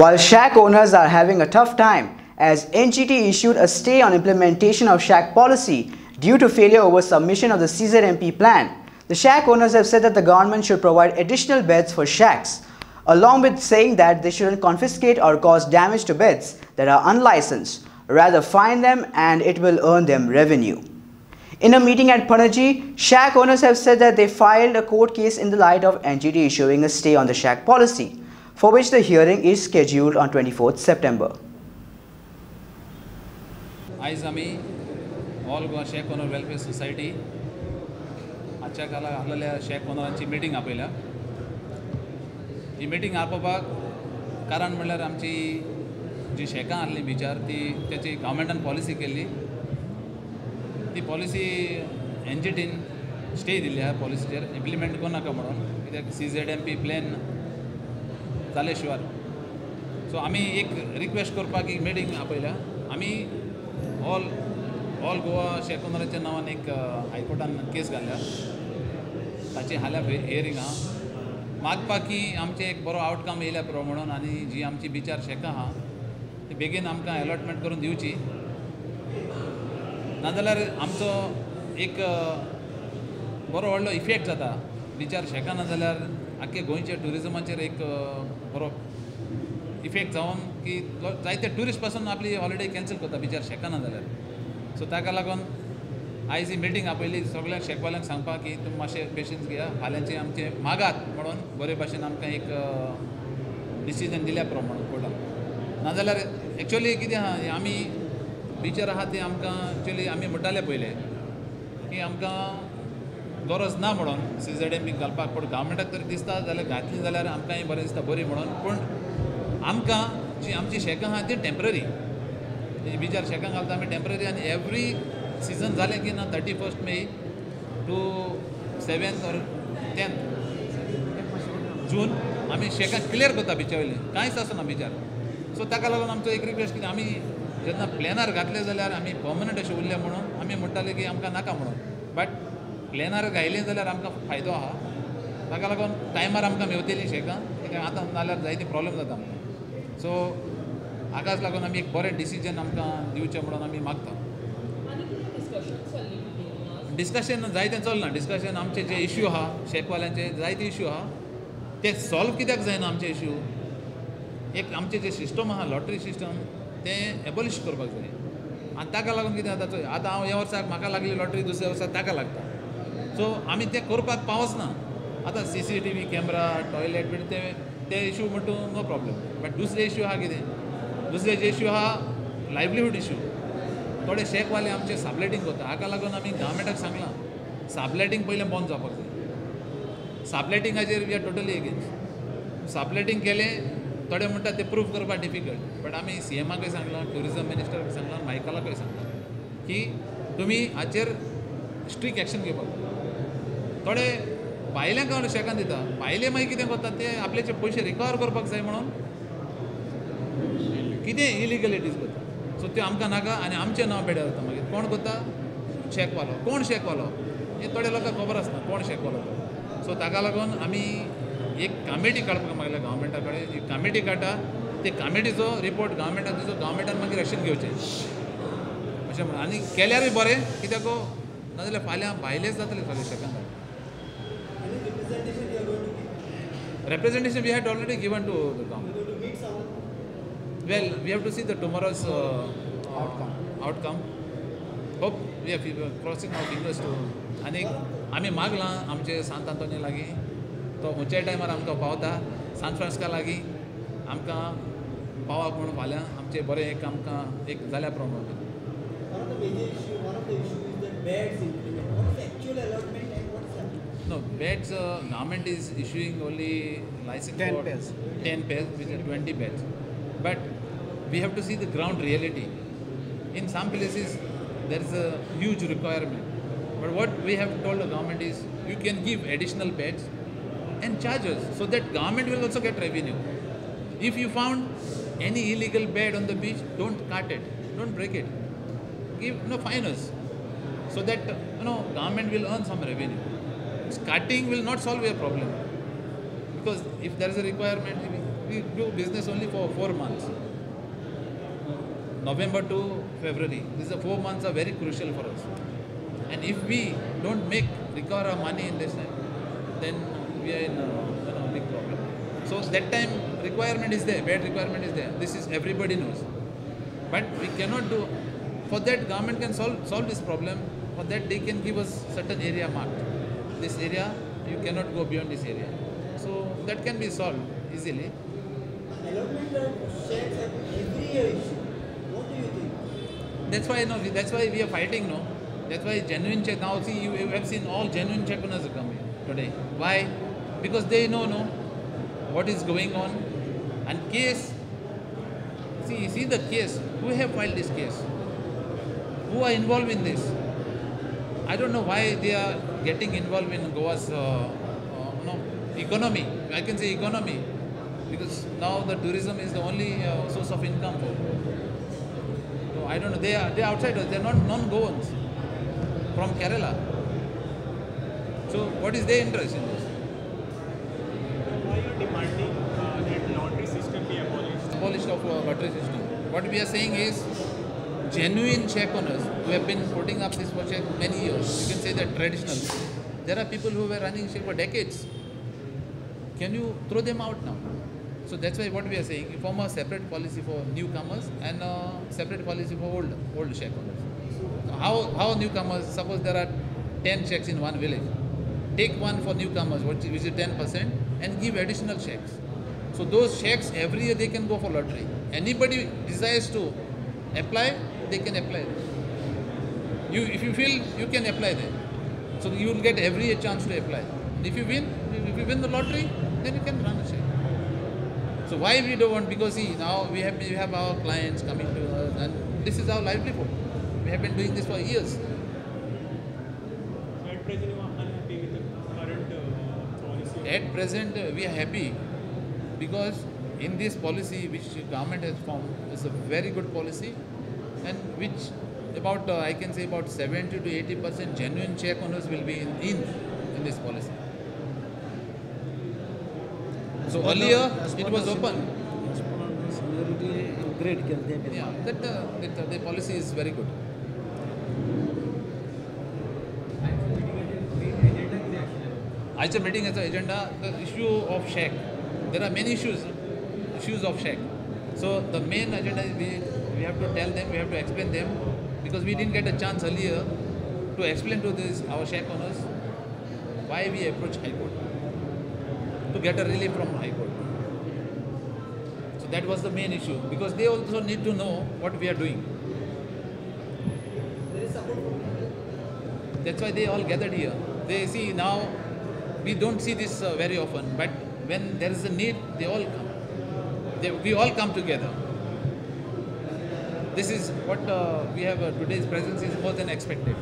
While shack owners are having a tough time as NGT issued a stay on implementation of shack policy due to failure over submission of the CZMP plan, the shack owners have said that the government should provide additional beds for shacks, along with saying that they shouldn't confiscate or cause damage to beds that are unlicensed, rather fine them and it will earn them revenue. In a meeting at Panaji, shack owners have said that they filed a court case in the light of NGT issuing a stay on the shack policy, for which the hearing is scheduled on 24th September. आज आम्ही all Goa shake owner welfare society आजच्या काळात आलेल्या shake ओनरांची meeting आपयल्या. ही meeting आपोवपाक कारण म्हणल्यार आमची जी शेकां आसली बिचार त्याची गव्हर्मेंटान पॉलिसी केल्ली. ती पॉलिसी NGTन स्टे दिल्ली ह्या पॉलिसीचेर इम्प्लिमेंट करूं नाका म्हणून, कित्याक CZMP प्लॅन जाले शिवाय. सो आमी एक रिक्वेस्ट करपाक एक मिटींग आपयल्या. आमी ऑल गोवा शेक ओनरांच्या नांवान एक हायकोर्टान केस घाल्या. ताची हाल्या हियरींग आहा मागपाक की आमचे एक बरो आउटकम येयल्या पुरो म्हणून, आनी जी आमची बिचार शेकां आहा ती बेगीन आमकां अलॉटमेंट करून दिवची. नाजाल्यार आमचो एक बरो व्हडलो इफेक्ट जाता बिचार शेकां, नाजाल्यार आख्खे गोंयच्या ट्युरिजमाचेर एक बरो इफेक्ट जावन की जायते ट्युरिस्ट पासून आपली हॉलिडे कॅन्सल करता बिचार शेकां नाजाल्यार. सो ताका लागून आयज ही मिटींग आपयली सगळ्या शेकवाल्यांक सांगपाक की तुमी मातशें पेशन्स घेया, फाल्यांचे आमचे मागात म्हणून बरे भाशेन आमकां एक डिसिजन दिल्या पुरो म्हणून कोर्टान. नाजाल्यार एक्चुअली कितें आहा आमी बिचार आहा ते आमकां एक्चुअली आमी म्हणटाले पयले की आमकां गरज ना म्हणून CZMP घालपाक, पूण गव्हर्मेंटाक तरी दिसता जाल्यार घातली जाल्यार आमकांय बरें दिसता बरी म्हणून. पूण आमकां जी आमची शेकां आहा ती टेम्पररी, बिचार शेकां घालता आमी टेम्पररी, आनी एवरी सिजन जालें की ना 31st may to 7th or 10th जून आमी शेकां क्लियर करता बिचा वयली, कांयच आसना बिचार. सो ताका लागून आमचो एक रिक्वेस्ट की आमी जेन्ना प्लॅनार घातले जाल्यार आमी पर्मनंट अशें उरले म्हणून आमी म्हणटाले की आमकां नाका म्हणून. बट प्लॅनार घायलें जाल्यार आमकां फायदो आहा. ताका लागून टायमार आमकां मेवतली शेकां, कित्याक आतां नाल्यार जायती प्रॉब्लेम जाता आमकां. सो हाकाच लागून आमी एक बरें डिसिजन आमकां दिवचें म्हणून आमी मागता. डिस्कशन जायतें चलना. डिस्कशन आमचे जे इश्यू आहा शेकवाल्यांचे जायते इश्यू आहा ते सॉल्व कित्याक जायना आमचे इश्यू. एक आमचे जे सिस्टम आहा लॉटरी सिस्टम तें एबॉलिश करपाक जाय, आनी ताका लागून कितें जाता चोय आतां हांव ह्या वर्साक म्हाका लागली लॉटरी, दुसऱ्या वर्साक ताका लागता. सो आमी तें करपाक पावच ना. आतां CCTV कॅमेरा टॉयलेट बीन ते इश्यू म्हणटू नो प्रॉब्लेम. बट दुसरे इश्यू आहा कितें, दुसरे जे इश्यू आहा लायवलीहूड इश्यू. थोडे शेकवाले आमचे साबलेटींग करता, हाका लागून आमी गव्हर्मेंटाक सांगलां साबलेटींग पयलें बंद जावपाक जाय. साबलेटींगाचेर वी आर टोटली एगेन्स्ट. साबलेटींग केलें थोडे म्हणटा ते प्रूफ करपाक डिफिकल्ट. बट आमी CMाकय सांगलां, ट्युरिजम मिनिस्टराक सांगलां, मायकलाकय सांगलां की तुमी हाचेर स्ट्रीक एक्शन घेवपाक. थोडे भायल्यांक हांव शेकां दिता, भायले मागीर कितें करतात ते आपल्याचे पयशे रिकवर करपाक जाय म्हणून कितें इलिगलिटीज करता. सो त्यो आमकां नाका, आनी आमचें नांव बेड्यार जाता. मागीर कोण करता, शेकवालो. कोण शेकवालो हें थोड्या लोकांक खबर आसना कोण शेकवालो तो. सो ताका लागून आमी एक कमिटी काडपाक मागल्या गव्हर्मेंटा कडेन. एक कमिटी काडटा, ते कमिटीचो रिपोर्ट गव्हर्मेंटाक दिवचो, गव्हर्मेंटान मागीर एक्शन घेवचें अशें म्हणून. आनी केल्यारूय बरें, कित्याक नाजाल्यार फाल्यां भायलेच जातले सगळे शेकां. Representation we had already given to the government. Well, we have to see the tomorrow's outcome. Hope we are crossing our fingers to. आनी आमी मागलां आमचे सांत आंतोनी लागीं, तो खंयच्याय टायमार आमकां पावता. सान फ्रांसिस्का लागीं आमकां पावप म्हणून फाल्यां आमचें बरें एक आमकां एक जाल्या प्रमाण. No, beds, government is issuing only license 10 for pairs. 10 pairs, which are 20 beds. But we have to see the ground reality. In some places, there is a huge requirement. But what we have told the government is, you can give additional beds and charges, so that government will also get revenue. If you found any illegal bed on the beach, don't cut it, don't break it. Give fine us, so that government will earn some revenue. Cutting will not solve your problem, because if there is a requirement, we do business only for 4 months. November to February. These are 4 months are very crucial for us. And if we don't recover our money in this time, then we are in a big problem. So that time requirement is there, bad requirement is there. This is everybody knows. But we cannot do. For that, government can solve this problem. For that, they can give us certain area marked. This area, you cannot go beyond this area. So that can be solved easily. Allotment of shares at every year issue. What do you think? That's why we are fighting, no? That's why genuine check. Now see, you have seen all genuine check owners come here today. Why? Because they know what is going on. And case, see the case. Who have filed this case? Who are involved in this? I don't know why they are getting involved in Goa's economy. I can say economy, because now the tourism is the only source of income for. So I don't know. They are outsiders. They are not non-Goans from Kerala. So what is their interest in this? Why are you demanding that lottery system be abolished? Abolished of lottery system. What we are saying is, genuine check owners who have been putting up this for check many years, you can say that traditional. There are people who were running check for decades. Can you throw them out now? So that's why what we are saying, form a separate policy for newcomers and a separate policy for old check owners. How newcomers, suppose there are 10 checks in one village, take one for newcomers, which is 10%, and give additional checks. So those checks every year they can go for lottery. Anybody desires to apply, they can apply. If you feel, you can apply there. So you will get every year chance to apply. If you win the lottery, then you can run a check. So why we don't want? Because see, now we have our clients coming to us, and this is our livelihood. We have been doing this for years. So at present you are unhappy with the current policy? At present, we are happy because in this policy which government has formed is a very good policy, and which about I can say about 70 to 80% genuine check owners will be in this policy. So earlier it was open. Yeah, that the policy is very good. IHM meeting as an agenda, the issue of SHAC. There are many issues of SHAC. So the main agenda is we have to tell them, we have to explain them, because we didn't get a chance earlier to explain to our SHAC owners why we approach High Court to get a relief from High Court. So that was the main issue, because they also need to know what we are doing. There is support from people. That's why they all gathered here. They see now, we don't see this very often, but when there is a need, they all come. We all come together. This is what we have, today's presence is more than expected.